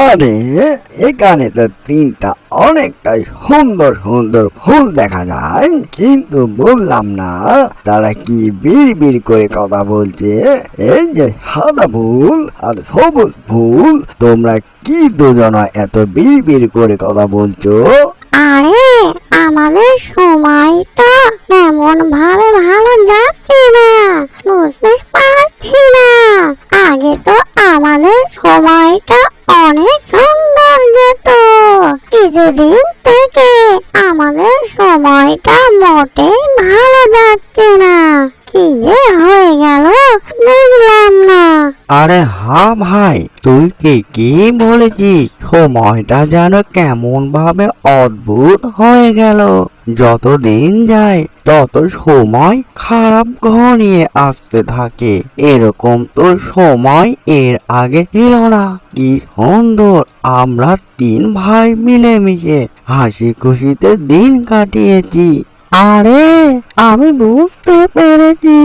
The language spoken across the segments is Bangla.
আরে এখানে তো তিনটা অনেকটাই সুন্দর সুন্দর ফুল দেখা যায়, কিন্তু বললাম না তারা কি বিড় করে কথা বলছে। এই যে সাদা ফুল আর সবুজ ফুল, তোমরা কি দুজনা এত বিড় করে কথা বলছো? আরে আমাদের সময়টা তেমন ভাবে ভালো যাচ্ছে না, বুঝতে পারছি না। আগে তো আমাদের সময়টা অনেক সুন্দর যেত, কিছুদিন থেকে আমাদের সময়টা মোটেই ভালো যাচ্ছে না। কি যে হয়ে গেল বুঝলাম না। আরে হ্যাঁ ভাই, তুই ঠিকই বলেছিস, সময়টা যেন কেমন ভাবে অদ্ভুত হয়ে গেল। যত দিন যায় তত সময় খারাপ ঘনিয়ে আসতে থাকে। এরকম তো সময় এর আগে ছিল না। কি সুন্দর আমরা তিন ভাই মিলেমিশে হাসি খুশিতে দিন কাটিয়েছি। আরে আমি বুঝতে পেরেছি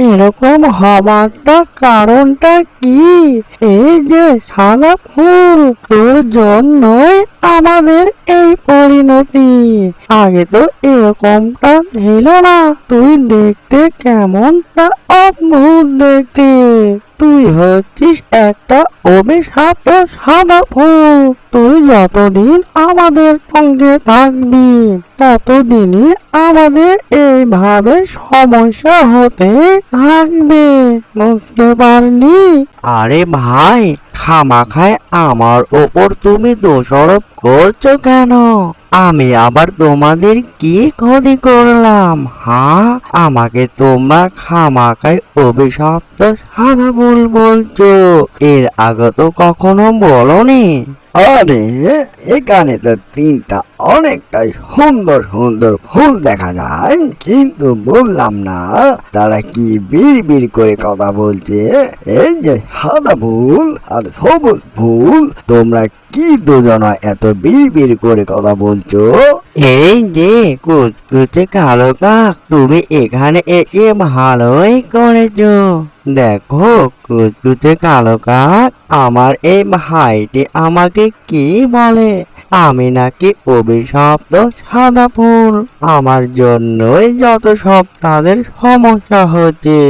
এরকম হবারটা কারণটা কি। এই যে সাদা ফুল, তোর জন্যই আমাদের এই পরিণতি। আগে তো এরকমটা ছিল না। তুই দেখতে কেমনটা অদ্ভুত দেখতে। তুই হচ্ছিস একটা অভিশপ্ত সাদা ফুল। তুই যতদিন আমাদের সঙ্গে থাকবি ততদিনই আমাদের এইভাবে সমস্যা হতে থাকবে, বুঝতে পারলি? আরে ভাই, খামাখায় আমার ওপর তুমি দোষারোপ করছো কেন? আমি আবার তোমাদের কি ক্ষতি করলাম? হ্যাঁ, আমাকে তোমরা খামাখায় অভিশপ্ত সাদা ফুল বলছো। এর আগে তো কখনো বলনি। আরে এখানে তো তিনটা অনেকটাই সুন্দর সুন্দর ফুল দেখা যায়, কিন্তু বললাম না তারা কি বিড় করে কথা বলছে। এই যে সাদা ফুল আর সবুজ ফুল, তোমরা কি দুজনা এত বিড় করে কথা বলছো? এই যে কুচকুচে কালো কাক, তুমি এখানে এসে ভালোই করেছো। দেখো কুচকুচে কালো কাক, আমার এই ভাইটি আমাকে কি বলে, আমি নাকি অভিশপ্ত সাদা ফুল। আমার জন্যই যত সব তাদের সমস্যা হচ্ছে।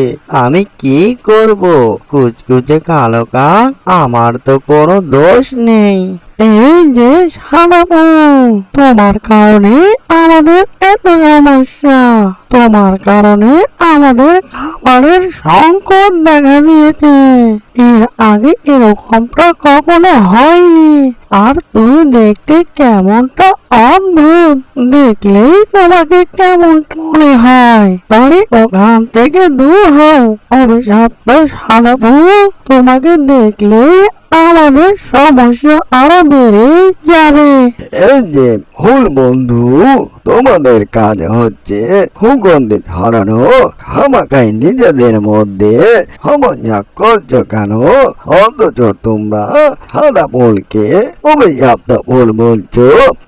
আমি কি করব? কুচকুচে কালো কাক, আমার তো কোনো দোষ নেই। এই যে সাদা ফুল, তোমার কারণে আমাদের এত সমস্যা। তোমার কারণে আমাদের খাবারের সংকট দেখা দিয়েছে। এর আগে এরকমটা কখনো হয়নি। আর তুমি দেখতে কেমনটা অদ্ভুত, দেখলেই তোমাকে কেমন মনে হয়। তাহলে ওখান থেকে দূর হও অভিশপ্ত সাদা ফুল। তোমাকে দেখলে আমাদের সমস্যা আরো বেড়ে যাবে। এই যে ফুল বন্ধু, তোমাদের কাজ হচ্ছে সুগন্ধি ছড়ানো, খামাখাই নিজেদের মধ্যে সমস্যা করছো কেন? অথচ তোমরা সাদা ফুলকে অভিশপ্ত ফুল বলছো।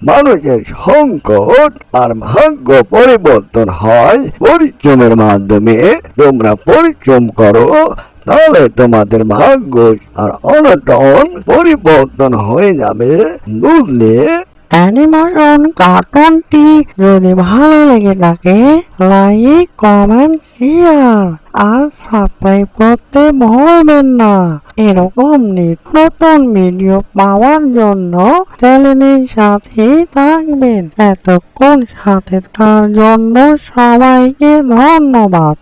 মানুষের সংকট আর ভাগ্য পরিবর্তন হয় পরিশ্রমের মাধ্যমে। তোমরা পরিশ্রম করো, তাহলে তোমাদের ভাগ্য আর অনটন পরিবর্তন হয়ে যাবে, বুঝলে? অ্যানিমেশন কার্টুনটি যদি ভালো লেগে থাকে, লাইক কমেন্ট শেয়ার আর সাবস্ক্রাইব করতে ভুলবেন না। এরকম নিত্য নতুন ভিডিও পাওয়ার জন্য চ্যানেলের সাথেই থাকবেন। এতক্ষণ সাথে থাকার জন্য সবাইকে ধন্যবাদ।